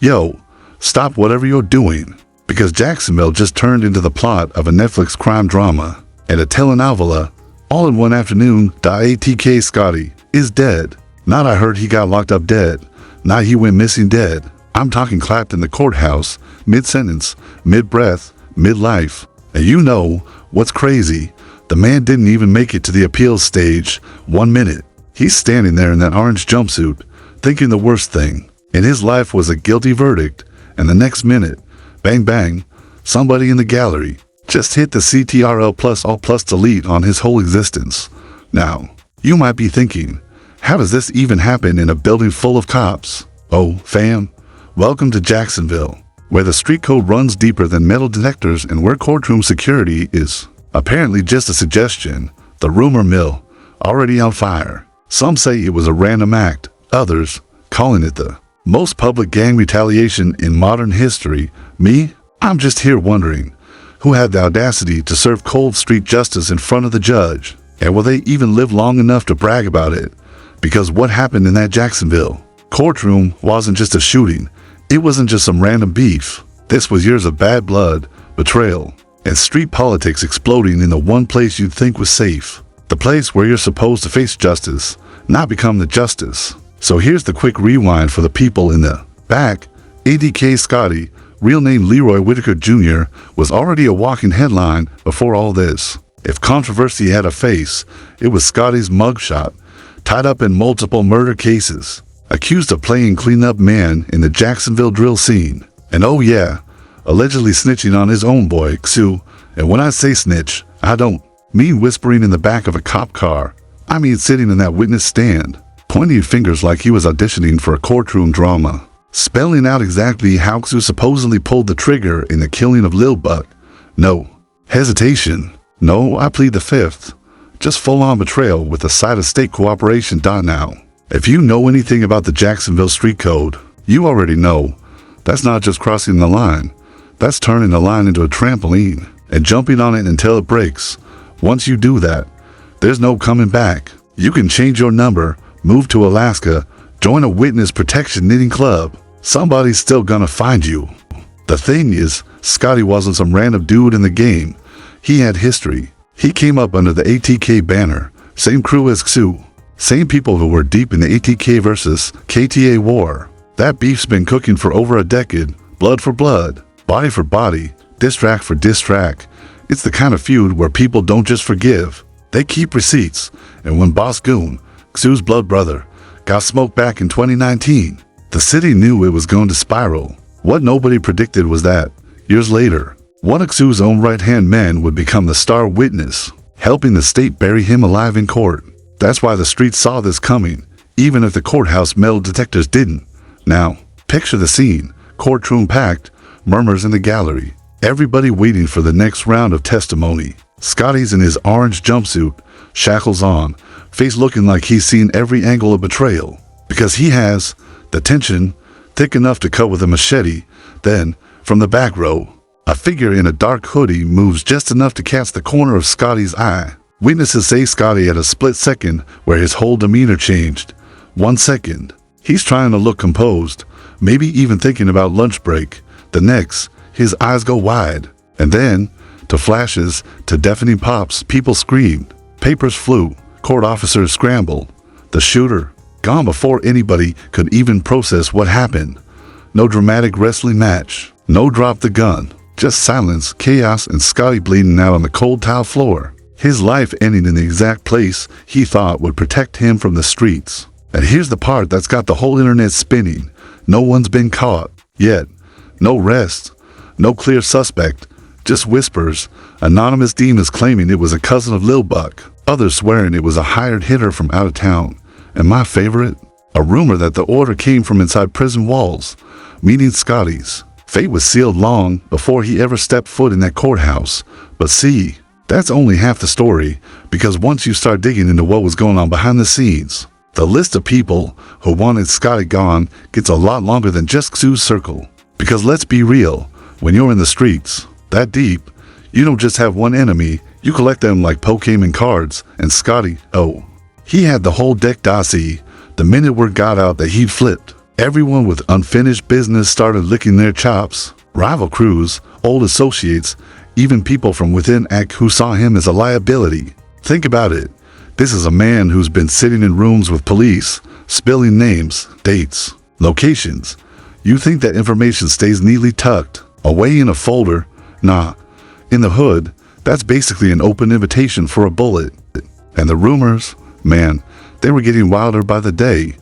Yo, stop whatever you're doing, because Jacksonville just turned into the plot of a Netflix crime drama and a telenovela all in one afternoon. ATK Scotty is dead. Not I heard he got locked up dead. Not he went missing dead. I'm talking clapped in the courthouse, mid-sentence, mid-breath, mid-life. And you know what's crazy? The man didn't even make it to the appeals stage 1 minute. He's standing there in that orange jumpsuit, thinking the worst thing. And his life was a guilty verdict. And the next minute, bang bang, somebody in the gallery just hit the CTRL plus all plus delete on his whole existence. Now, you might be thinking, how does this even happen in a building full of cops? Oh, fam, welcome to Jacksonville, where the street code runs deeper than metal detectors and where courtroom security is apparently just a suggestion. The rumor mill already on fire. Some say it was a random act, others calling it the most public gang retaliation in modern history. Me, I'm just here wondering, who had the audacity to serve cold street justice in front of the judge? And will they even live long enough to brag about it? Because what happened in that Jacksonville courtroom wasn't just a shooting. It wasn't just some random beef. This was years of bad blood, betrayal, and street politics exploding in the one place you'd think was safe. The place where you're supposed to face justice, not become the justice. So here's the quick rewind for the people in the back. ATK Scotty, real name Leroy Whitaker Jr., was already a walking headline before all this. If controversy had a face, it was Scotty's mugshot, tied up in multiple murder cases, accused of playing cleanup man in the Jacksonville drill scene. And oh yeah, allegedly snitching on his own boy, Ksoo. And when I say snitch, I don't mean whispering in the back of a cop car. I mean sitting in that witness stand, pointing fingers like he was auditioning for a courtroom drama, spelling out exactly how Ksoo supposedly pulled the trigger in the killing of Lil Buck. No hesitation. No, I plead the fifth. Just full-on betrayal with a side of state cooperation. Now, if you know anything about the Jacksonville street code, you already know that's not just crossing the line. That's turning the line into a trampoline and jumping on it until it breaks. Once you do that, there's no coming back. You can change your number, move to Alaska, join a witness protection knitting club. Somebody's still gonna find you. The thing is, Scotty wasn't some random dude in the game. He had history. He came up under the ATK banner, same crew as Ksoo, same people who were deep in the ATK versus KTA war. That beef's been cooking for over a decade, blood for blood, body for body, diss track for diss track. It's the kind of feud where people don't just forgive, they keep receipts. And when Boss Goon, Ksoo's blood brother, got smoked back in 2019, the city knew it was going to spiral. What nobody predicted was that, years later, one of Ksoo's own right-hand men would become the star witness, helping the state bury him alive in court. That's why the streets saw this coming, even if the courthouse metal detectors didn't. Now, picture the scene, courtroom packed, murmurs in the gallery, everybody waiting for the next round of testimony. Scotty's in his orange jumpsuit, shackles on, face looking like he's seen every angle of betrayal, because he has the tension thick enough to cut with a machete. Then, from the back row, a figure in a dark hoodie moves just enough to catch the corner of Scotty's eye. Witnesses say Scotty had a split second where his whole demeanor changed. 1 second, he's trying to look composed, maybe even thinking about lunch break. The next, his eyes go wide. And then, to flashes, to deafening pops, people screamed. Papers flew, court officers scrambled. The shooter, gone before anybody could even process what happened. No dramatic wrestling match, no drop the gun, just silence, chaos, and Scotty bleeding out on the cold tile floor. His life ending in the exact place he thought would protect him from the streets. And here's the part that's got the whole internet spinning. No one's been caught yet. No rest, no clear suspect, just whispers. Anonymous demons claiming it was a cousin of Lil Buck, others swearing it was a hired hitter from out of town. And my favorite, a rumor that the order came from inside prison walls, meaning Scotty's fate was sealed long before he ever stepped foot in that courthouse. But see, that's only half the story, because once you start digging into what was going on behind the scenes, the list of people who wanted Scotty gone gets a lot longer than just Ksoo's circle. Because let's be real, when you're in the streets, that deep, you don't just have one enemy, you collect them like Pokemon cards. And Scotty, oh, he had the whole deck dossier. The minute word got out that he'd flipped, Everyone with unfinished business started licking their chops. Rival crews, old associates, even people from within ATK who saw him as a liability. Think about it. This is a man who's been sitting in rooms with police, spilling names, dates, locations. You think that information stays neatly tucked, away in a folder? Nah. In the hood, that's basically an open invitation for a bullet. And the rumors, man, they were getting wilder by the day.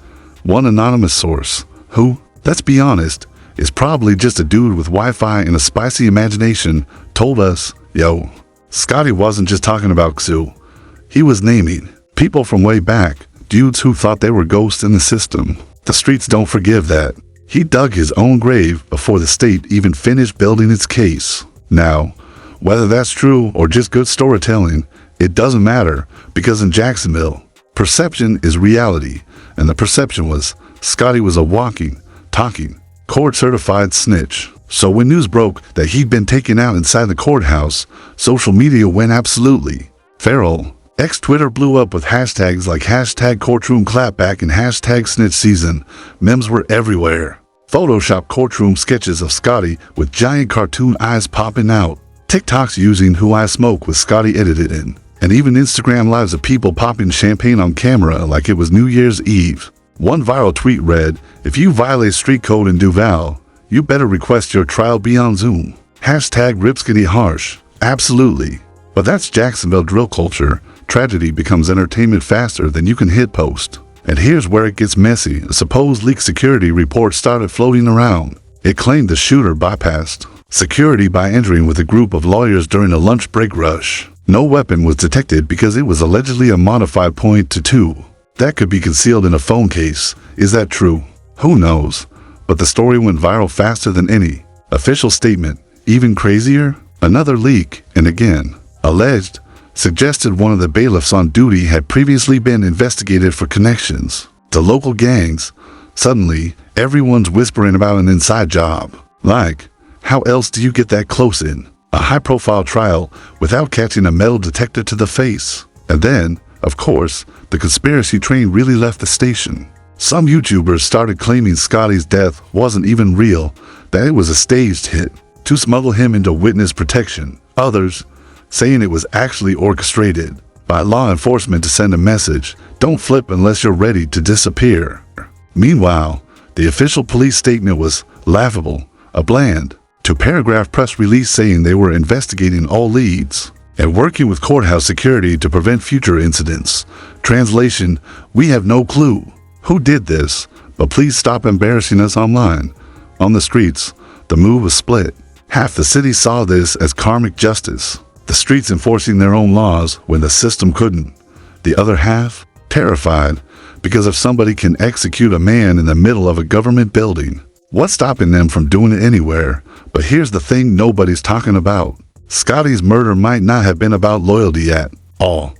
One anonymous source, who, let's be honest, is probably just a dude with Wi-Fi and a spicy imagination, told us, yo, Scotty wasn't just talking about Ksoo. He was naming people from way back, dudes who thought they were ghosts in the system. The streets don't forgive that. He dug his own grave before the state even finished building its case. Now, whether that's true or just good storytelling, it doesn't matter, because in Jacksonville, perception is reality, and the perception was Scotty was a walking, talking, court-certified snitch. So when news broke that he'd been taken out inside the courthouse, social media went absolutely feral. Twitter blew up with hashtags like hashtag courtroom clapback and hashtag snitch season. Memes were everywhere. Photoshop courtroom sketches of Scotty with giant cartoon eyes popping out. TikToks using Who I Smoke with Scotty edited in. And even Instagram lives of people popping champagne on camera like it was New Year's Eve. One viral tweet read, "If you violate street code in Duval, you better request your trial be on Zoom." Hashtag Ripskitty harsh. Absolutely. But that's Jacksonville drill culture. Tragedy becomes entertainment faster than you can hit post. And here's where it gets messy. A supposed leaked security report started floating around. It claimed the shooter bypassed security by entering with a group of lawyers during a lunch break rush. No weapon was detected because it was allegedly a modified .22. That could be concealed in a phone case. Is that true? Who knows? But the story went viral faster than any official statement. Even crazier? Another leak, and again, alleged, suggested one of the bailiffs on duty had previously been investigated for connections to local gangs. Suddenly, everyone's whispering about an inside job. Like, how else do you get that close in a high-profile trial without catching a metal detector to the face? And then, of course, the conspiracy train really left the station. Some YouTubers started claiming Scotty's death wasn't even real, that it was a staged hit to smuggle him into witness protection. Others saying it was actually orchestrated by law enforcement to send a message, don't flip unless you're ready to disappear. Meanwhile, the official police statement was laughable, a bland, two-paragraph press release saying they were investigating all leads and working with courthouse security to prevent future incidents. Translation, we have no clue who did this, but please stop embarrassing us online. On the streets, the move was split. Half the city saw this as karmic justice, the streets enforcing their own laws when the system couldn't. The other half, terrified, because if somebody can execute a man in the middle of a government building, what's stopping them from doing it anywhere? But here's the thing nobody's talking about. Scotty's murder might not have been about loyalty at all.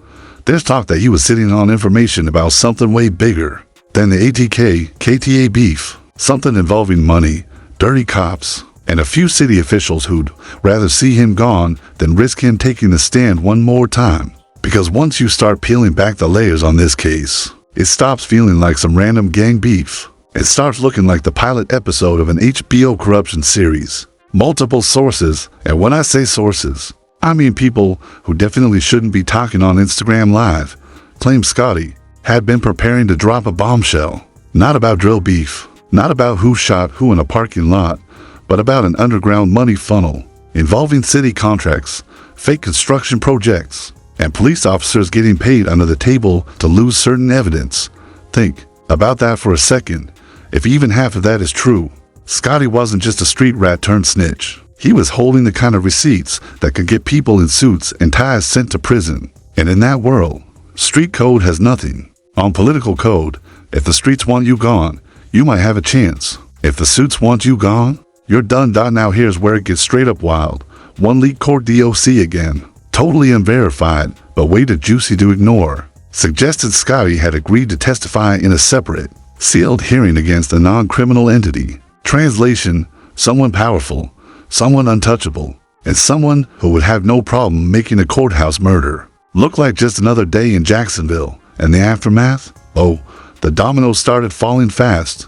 There's talk that he was sitting on information about something way bigger than the ATK KTA beef, something involving money, dirty cops, and a few city officials who'd rather see him gone than risk him taking the stand one more time. Because once you start peeling back the layers on this case, it stops feeling like some random gang beef. It starts looking like the pilot episode of an HBO corruption series. Multiple sources, and when I say sources, I mean people who definitely shouldn't be talking on Instagram Live, claim Scotty had been preparing to drop a bombshell. Not about drill beef, not about who shot who in a parking lot, but about an underground money funnel involving city contracts, fake construction projects, and police officers getting paid under the table to lose certain evidence. Think about that for a second. If even half of that is true, Scotty wasn't just a street rat turned snitch. He was holding the kind of receipts that could get people in suits and ties sent to prison. And in that world, street code has nothing. On political code, if the streets want you gone, you might have a chance. If the suits want you gone, you're done. Now here's where it gets straight up wild. One leaked court DOC again. Totally unverified, but way too juicy to ignore. Suggested Scotty had agreed to testify in a separate, sealed hearing against a non-criminal entity. Translation, someone powerful, someone untouchable, and someone who would have no problem making a courthouse murder look like just another day in Jacksonville. And the aftermath? Oh, the dominoes started falling fast.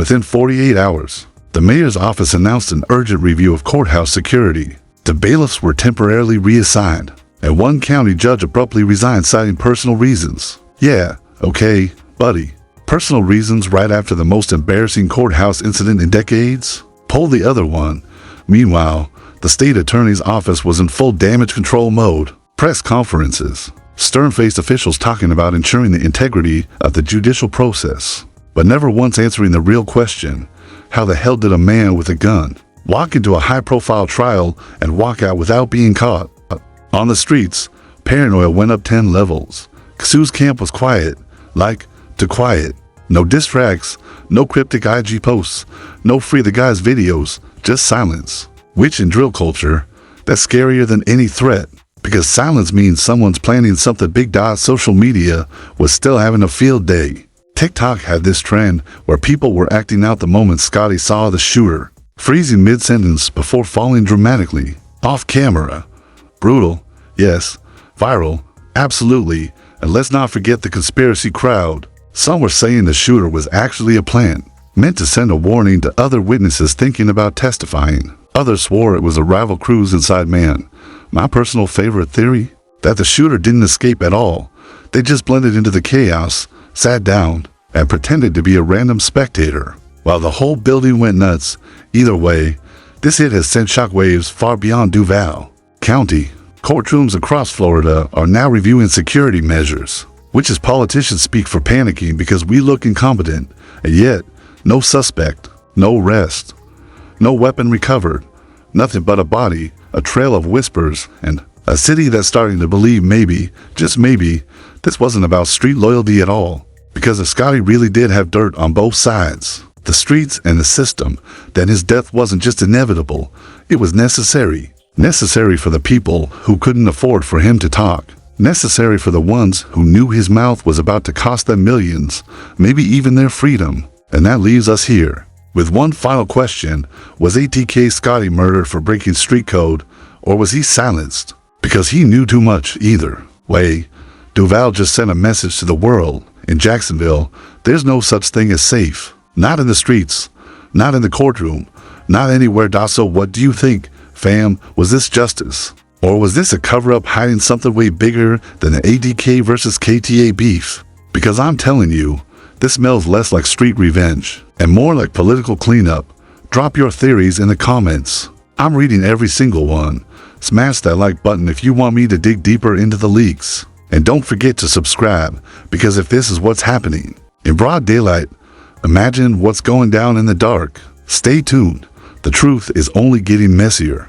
Within 48 hours, the mayor's office announced an urgent review of courthouse security. The bailiffs were temporarily reassigned, and one county judge abruptly resigned citing personal reasons. Yeah, okay, buddy. Personal reasons right after the most embarrassing courthouse incident in decades? Pull the other one. Meanwhile, the state attorney's office was in full damage control mode. Press conferences. Stern-faced officials talking about ensuring the integrity of the judicial process, but never once answering the real question: how the hell did a man with a gun walk into a high-profile trial and walk out without being caught? On the streets, paranoia went up 10 levels. Ksoo's camp was quiet, like to quiet. No diss tracks, no cryptic IG posts, no free the guys videos, just silence. Which in drill culture, that's scarier than any threat, because silence means someone's planning something big. Social media was still having a field day. TikTok had this trend where people were acting out the moment Scotty saw the shooter, freezing mid-sentence before falling dramatically. Off camera. Brutal, yes. Viral, absolutely. And let's not forget the conspiracy crowd. Some were saying the shooter was actually a plant, meant to send a warning to other witnesses thinking about testifying. Others swore it was a rival crew's inside man. My personal favorite theory? That the shooter didn't escape at all. They just blended into the chaos, sat down, and pretended to be a random spectator, while the whole building went nuts. Either way, this hit has sent shockwaves far beyond Duval County. Courtrooms across Florida are now reviewing security measures, which is politicians speak for panicking because we look incompetent, and yet, no suspect, no arrest, no weapon recovered, nothing but a body, a trail of whispers, and a city that's starting to believe maybe, just maybe, this wasn't about street loyalty at all. Because if Scotty really did have dirt on both sides, the streets and the system, then his death wasn't just inevitable, it was necessary. Necessary for the people who couldn't afford for him to talk. Necessary for the ones who knew his mouth was about to cost them millions, maybe even their freedom. And that leaves us here with one final question: was ATK Scotty murdered for breaking street code, or was he silenced because he knew too much? Either way, Duval just sent a message to the world. In Jacksonville, there's no such thing as safe. Not in the streets, not in the courtroom, not anywhere. So what do you think, fam? Was this justice? Or was this a cover-up hiding something way bigger than the ATK versus KTA beef? Because I'm telling you, this smells less like street revenge and more like political cleanup. Drop your theories in the comments. I'm reading every single one. Smash that like button if you want me to dig deeper into the leaks. And don't forget to subscribe, because if this is what's happening in broad daylight, imagine what's going down in the dark. Stay tuned. The truth is only getting messier.